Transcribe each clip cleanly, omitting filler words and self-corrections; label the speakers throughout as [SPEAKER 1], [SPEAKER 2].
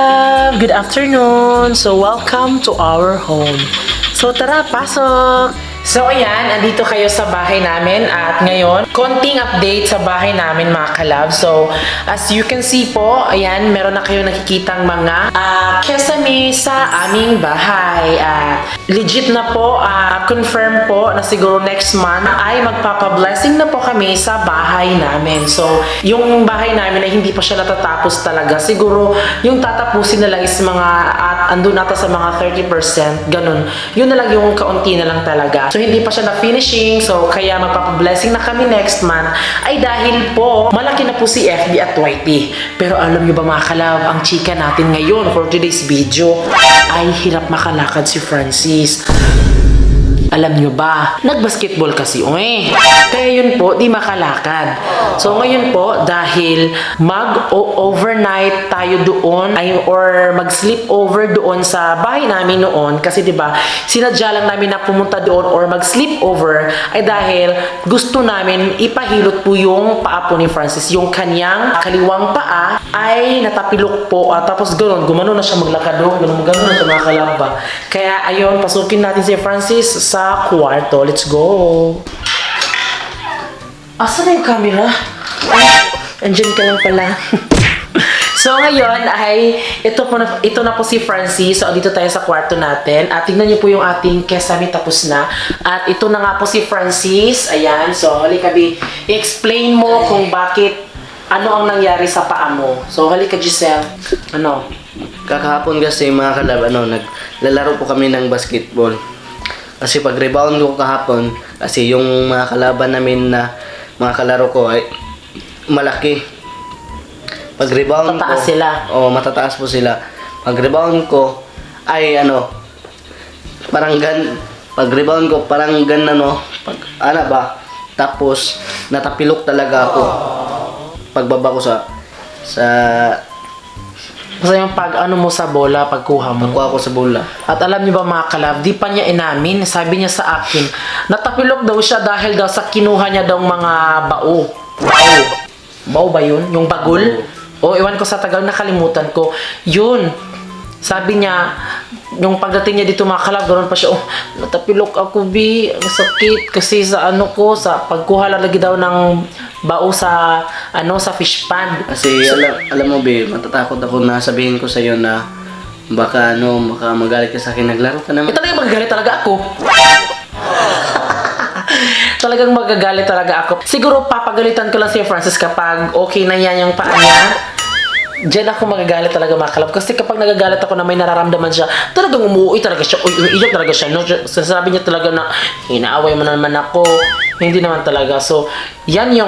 [SPEAKER 1] kalab! Good afternoon! So, welcome to our home. So, tara, pasok! So, ayan, andito kayo sa bahay namin at ngayon, konting update sa bahay namin mga kalab. So, as you can see po, ayan, meron na kayo nakikitang mga kesame sa aming bahay. Legit na po, confirm po na siguro next month ay magpapablessing na po kami sa bahay namin. So, yung bahay namin ay hindi pa siya natatapos talaga. Siguro, yung tatapusin na lang is mga, andun nata sa mga 30%, ganun. Yun na lang yung kaunti na lang talaga. So, hindi pa siya na-finishing. So, kaya magpapablessing na kami next month ay dahil po, malaki na po si FB at YT. Pero alam nyo ba mga kalab, ang chika natin ngayon for today's video ay hirap makalakad si Francis. Alam nyo ba, nagbasketball kasi kaya yun po, di makalakad. So ngayon po, dahil mag-overnight tayo doon or mag-sleep over doon sa bahay namin noon kasi di ba sinadya lang namin na pumunta doon or mag-sleep over ay dahil gusto namin ipahilot po yung paa po ni Francis. Yung kanyang kaliwang paa ay natapilok po tapos gumano na siya maglakad doon, gumano na siya mga kalamba. Kaya ayun, pasukin natin si Francis sa kwarto. Let's go! Asan na yung camera? Andyan ka lang pala. So ngayon ay ito na po si Francis. So dito tayo sa kwarto natin. At tingnan niyo po yung ating kesame tapos na. At ito na nga po si Francis. Ayan. So halika i-explain mo kung bakit ano ang nangyari sa paa mo. So halika Giselle. Ano?
[SPEAKER 2] Kakahapon kasi mga kalab, naglalaro po kami ng basketball. Kasi pag rebound ko kahapon, kasi yung mga kalaban namin na mga kalaro ko ay malaki. Pag rebound
[SPEAKER 1] matataas
[SPEAKER 2] ko,
[SPEAKER 1] sila.
[SPEAKER 2] Matataas po sila. Pag rebound ko ay pag rebound ko parang tapos natapilok talaga ako. Pagbaba ko sa
[SPEAKER 1] Basta yung mo sa bola, pagkuha mo.
[SPEAKER 2] pagkuha ko sa bola.
[SPEAKER 1] At alam niyo ba mga kalab, di pa niya inamin, sabi niya sa akin, natapilok daw siya dahil daw sa kinuha niya daw mga bao. Bao ba yun? Yung bagul? O iwan ko sa Tagalog, nakalimutan ko. Yun. Sabi niya, yung pagdating niya dito mga kalab, ganoon pa siya, natapilok ako, bi. Ang sakit. Kasi sa sa pagkuha lagi daw ng bao sa fish pond.
[SPEAKER 2] Kasi alam mo be, matatakot ako na sabihin ko sa iyo na baka magalit ka sa akin, naglaro ka naman.
[SPEAKER 1] Talagang magagalit talaga ako. Talagang magagalit talaga ako. Siguro papagalitan ko lang si Francis kapag okay na yan yung paa niya. Diyan ako magagalit talaga mga kalab. Kasi kapag nagagalit ako na may nararamdaman siya, talagang umuwi talaga siya. Iyak talaga siya. No? Sasabi niya talaga na, inaaway mo naman ako. Hindi naman talaga. So, yan yung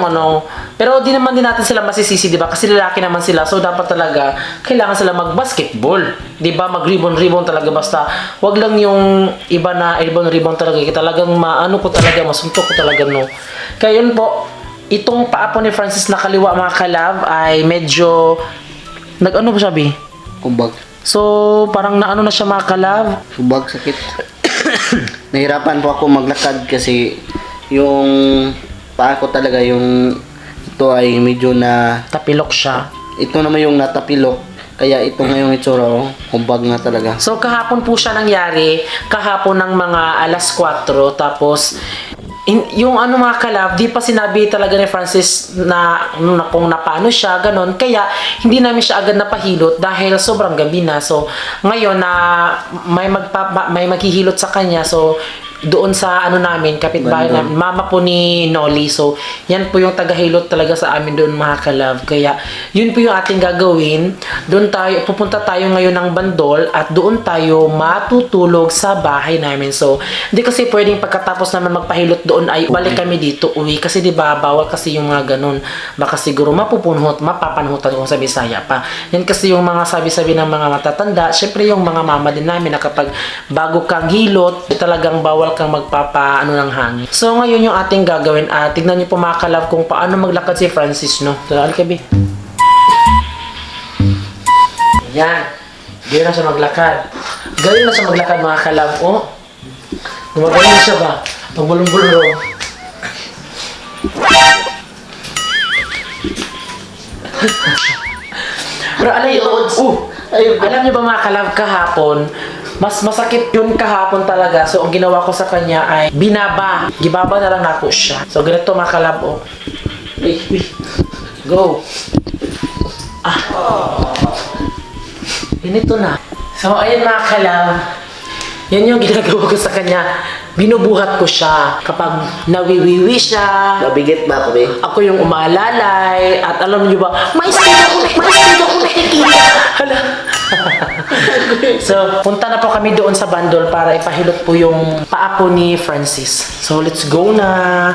[SPEAKER 1] Pero di naman din natin sila masisisi, di ba? Kasi lalaki naman sila. So, dapat talaga, kailangan sila mag-basketball. Di ba? Mag-ribbon-ribbon talaga. Basta, wag lang yung iba na ribbon-ribbon talaga. Talagang masuntok ko talaga, no? Kaya yun po, itong paa po ni Francis na kaliwa mga kalab ay medyo ba siya, Bi?
[SPEAKER 2] Kubag.
[SPEAKER 1] So, parang na siya mga kalab.
[SPEAKER 2] Kubag, sakit. Nahirapan po ako maglakad kasi yung paa ko talaga, ito ay medyo na
[SPEAKER 1] Tapilok siya.
[SPEAKER 2] ito naman yung natapilok. Kaya ito ngayong itsura, kubag na talaga.
[SPEAKER 1] So, kahapon po siya nangyari. Kahapon ng mga alas 4. Tapos, yung mga kalab, di pa sinabi talaga ni Francis na kung paano siya, ganon. Kaya, hindi namin siya agad napahilot dahil sobrang gabi na. So, ngayon na may maghihilot sa kanya. So, doon sa namin, kapitbahay namin, mama po ni Nolly. So, yan po yung tagahilot talaga sa amin doon mga kalab. Kaya, yun po yung ating gagawin. Pupunta tayo ngayon ng Bandol at doon tayo matutulog sa bahay namin. So, hindi kasi pwedeng pagkatapos naman magpahilot doon ay balik kami dito, uwi. Kasi diba, bawal kasi yung mga ganun. Baka siguro mapapanhutan kung sa Bisaya pa. Yan kasi yung mga sabi-sabi ng mga matatanda. Syempre yung mga mama din namin na kapag bago kang hilot, talagang bawal kang ng hangin. So, ngayon yung ating gagawin. Tignan niyo po mga kalab kung paano maglakad si Francis, no? So, alkabi. Yan. Gawin na siya maglakad. Gawin na siya maglakad mga kalab. Gumagawin na siya ba? Pagbulong-bulong. Pero alam yun,
[SPEAKER 2] Ayun.
[SPEAKER 1] Alam niyo ba mga kalab, kahapon, mas masakit yun kahapon talaga. So, ang ginawa ko sa kanya ay binaba. Gibaba na lang nako siya. So, ganito mga kalab, oh. Uy, uy. Go. Ganito na. So, ayun mga kalab. Yan yung ginagawa ko sa kanya. Binubuhat ko siya. Kapag nawiwiwi siya,
[SPEAKER 2] Mabigat ba ako, be?
[SPEAKER 1] ako yung umalalay. At alam niyo ba, may speed ako nakikita. Hala. So, punta na po kami doon sa bandol para ipahilot po yung paa po ni Francis. So, let's go na.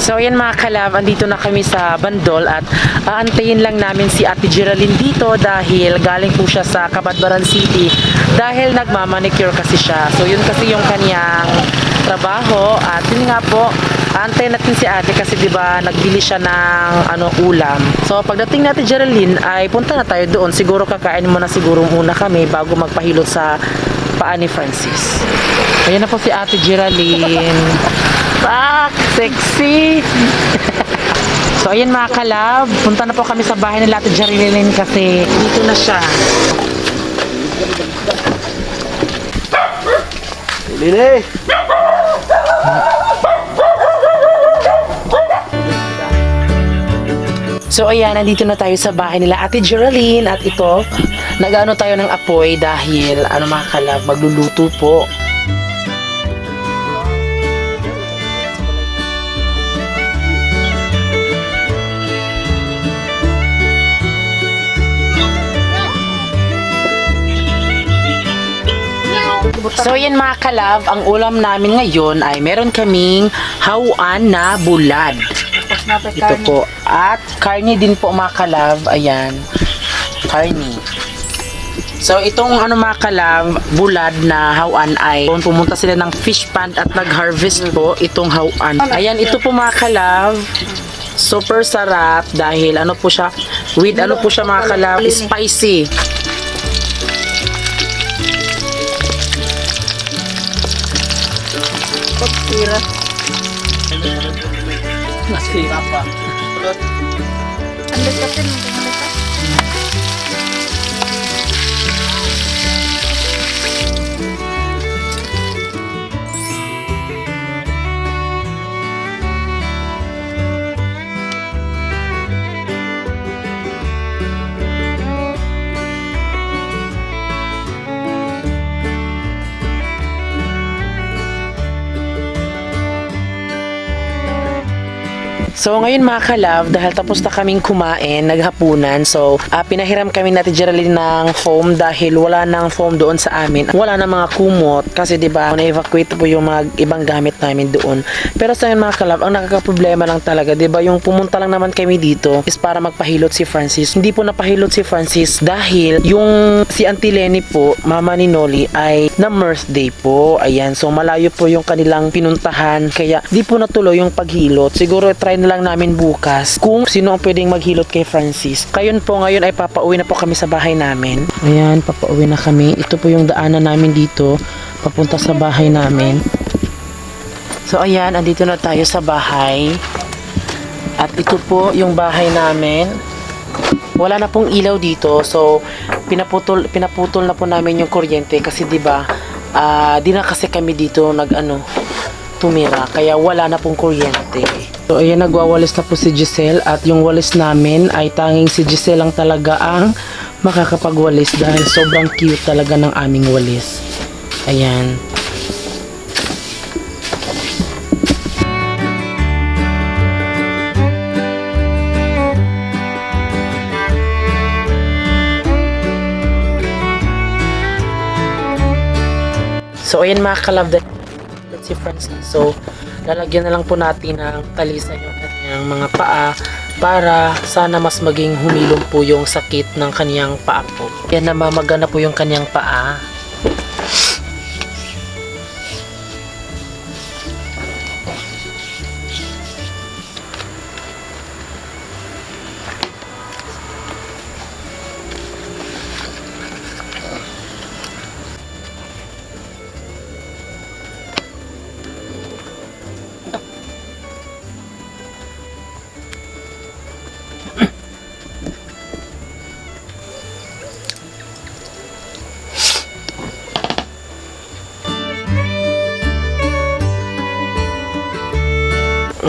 [SPEAKER 1] So ayan mga kalab, andito na kami sa bandol at aantayin lang namin si Ate Geraldine dito dahil galing po siya sa Cabadbaran City dahil nagmamanicure kasi siya. So yun kasi yung kanyang trabaho at yun nga po, aantayin natin si ate kasi diba nagbili siya ng ulam. So pagdating natin Geraldine ay punta na tayo doon. Siguro kakain muna siguro muna kami bago magpahilot sa paa ni Francis. Ayan na po si Ate Geraldine. Pak! Sexy! So, ayan mga kalab. Punta na po kami sa bahay nila Ate Geraldine kasi dito na siya.
[SPEAKER 2] Lili!
[SPEAKER 1] So, ayan. Nandito na tayo sa bahay nila Ate Geraldine. At ito, nag-ano tayo ng apoy dahil, mga kalab, magluluto po. So yan mga kalab, ang ulam namin ngayon ay meron kaming hawaan na bulad. Ito po. At karni din po mga kalab. Ayan. Karni. So itong mga kalab, bulad na hawaan ay pumunta sila ng fish pond at nag-harvest po itong hawaan. Ayan, ito po mga kalab. Super sarap dahil po siya, with po siya mga kalab, spicy.
[SPEAKER 2] Nasira pa.
[SPEAKER 3] Andas kasi nung tingnan ka.
[SPEAKER 1] So ngayon mga kalab, dahil tapos na kaming kumain, naghapunan, so pinahiram kami natin Geraldine ng foam dahil wala nang foam doon sa amin. Wala na mga kumot kasi 'di ba, na-evacuate po yung mga ibang gamit namin doon. Pero sa ngayon mga kalab, ang nakakaproblema lang talaga, 'di ba, yung pumunta lang naman kami dito is para magpahilot si Francis. Hindi po napahilot si Francis dahil yung si Auntie Lenny po, mama ni Noli, ay na birthday po. Ayan, so malayo po yung kanilang pinuntahan kaya di po natuloy yung paghilot. Siguro try na lang namin bukas kung sino ang pwedeng maghilot kay Francis. Kayon po ngayon ay papauwi na po kami sa bahay namin. Ayan, papauwi na kami. Ito po yung daanan namin dito papunta sa bahay namin. So ayan, andito na tayo sa bahay. At ito po yung bahay namin. Wala na pong ilaw dito. So pinaputol na po namin yung kuryente kasi 'di ba, di na kasi kami dito tumira kaya wala na pong kuryente. So ayan, nagwawalis na po si Giselle at yung walis namin ay tanging si Giselle lang talaga ang makakapagwalis dahil sobrang cute talaga ng aming walis. Ayan. So ayan mga kalab, si Francis. So lalagyan na lang po natin ng talisan yung kanyang mga paa para sana mas maging humilom po yung sakit ng kanyang paa po. Yan, namamagana po yung kanyang paa.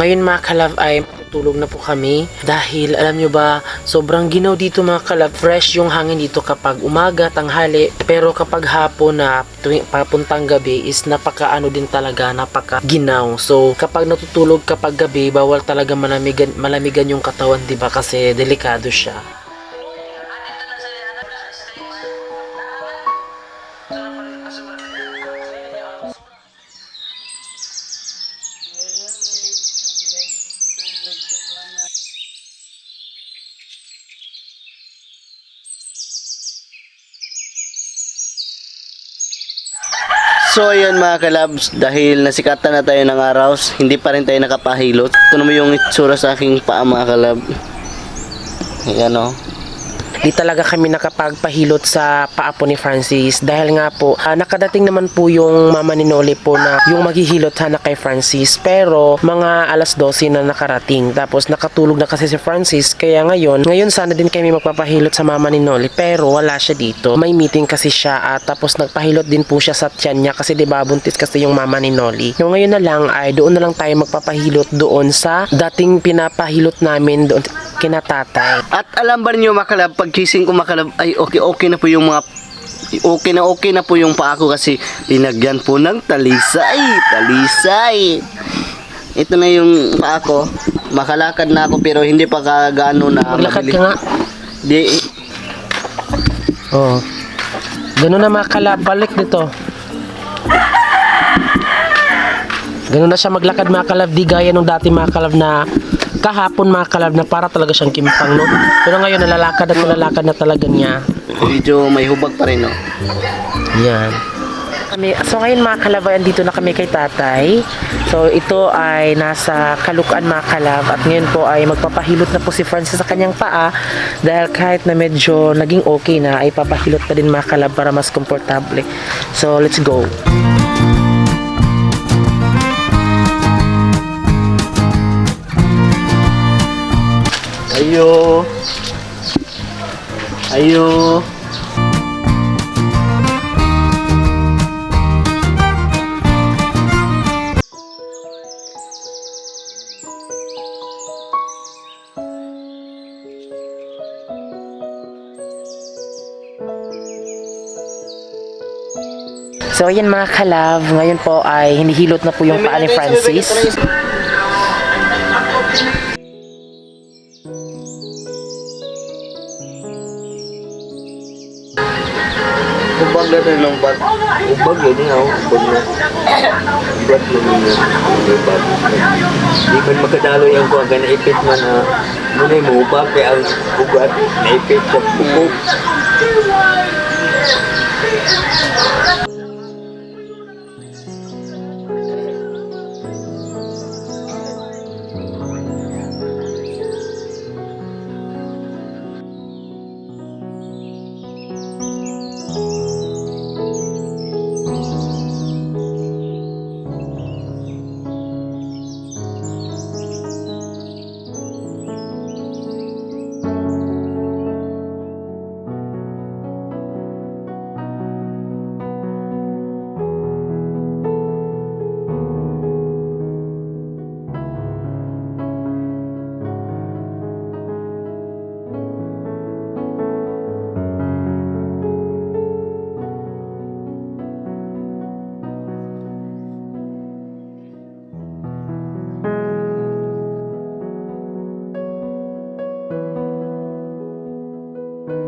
[SPEAKER 1] ngayon mga kalab ay matutulog na po kami dahil alam nyo ba, sobrang ginaw dito mga kalab. Fresh yung hangin dito kapag umaga, tanghali, pero kapag hapon na tuwing papuntang gabi is napaka din talaga, napaka ginaw. So kapag natutulog kapag gabi, bawal talaga malamigan yung katawan, diba, kasi delikado siya.
[SPEAKER 2] So ayun mga kalabs, dahil nasikatan na tayo ng araw, hindi pa rin tayo nakapahilot. Ito naman yung itsura sa aking paa mga kalab. Ayan o.
[SPEAKER 1] Di talaga kami nakapagpahilot sa paa po ni Francis dahil nga po nakadating naman po yung mama ni Noli po na yung maghihilot sana kay Francis, pero mga alas 12 na nakarating, tapos nakatulog na kasi si Francis, kaya ngayon sana din kami magpapahilot sa mama ni Noli, pero wala siya dito, may meeting kasi siya, at tapos nagpahilot din po siya sa tiyan niya kasi diba buntis kasi yung mama ni Noli. Yung ngayon na lang ay doon na lang tayo magpapahilot doon sa dating pinapahilot namin doon kina tatay.
[SPEAKER 2] At alam ba niyo mga kalab, pag gising ko mga kalab, ay okay na po yung mga okay na po yung paa ko kasi linagyan po ng talisay. Ito na yung paa ko. Makalakad na ako pero hindi pa kagaano na
[SPEAKER 1] Maglakad
[SPEAKER 2] mabili.
[SPEAKER 1] ka nga.
[SPEAKER 2] Di,
[SPEAKER 1] Oh. Ganun na mga kalab, balik dito. Ganun na siya maglakad mga kalab, di gaya nung dati mga kalab na kahapon mga kalab na para talaga siyang kimpang, no? Pero ngayon nalalakad na talaga niya.
[SPEAKER 2] medyo may hubag pa rin, no?
[SPEAKER 1] Yan. So ngayon mga kalab, andito na kami kay tatay. So ito ay nasa Kalukan mga kalab, at ngayon po ay magpapahilot na po si Francis sa kanyang paa dahil kahit na medyo naging okay na ay papahilot na din mga kalab para mas komportable. So let's go.
[SPEAKER 2] Ayo.
[SPEAKER 1] So ayan mga kalab, ngayon po ay hinihilot na po yung paa ni Francis.
[SPEAKER 2] Ubag na rin ng bag. Ubag yun nga, ubag na. Ubag yun nga. Ubag. Di man makadaloy ang kuwaga na ipit man na muna yung ubag kaya ang ugat na ipit sa pupok.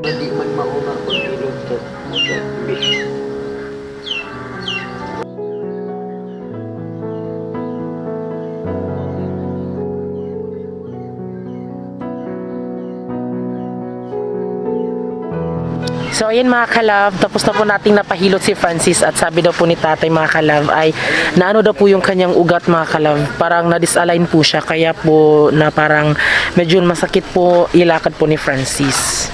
[SPEAKER 2] Hindi man mauna kung ilog to.
[SPEAKER 1] So ayan mga kalab, tapos na po nating napahilot si Francis, at sabi daw po ni tatay mga kalab ay naano daw po yung kanyang ugat mga kalab, parang na-disalign po siya, kaya po na parang medyo masakit po ilakad po ni Francis.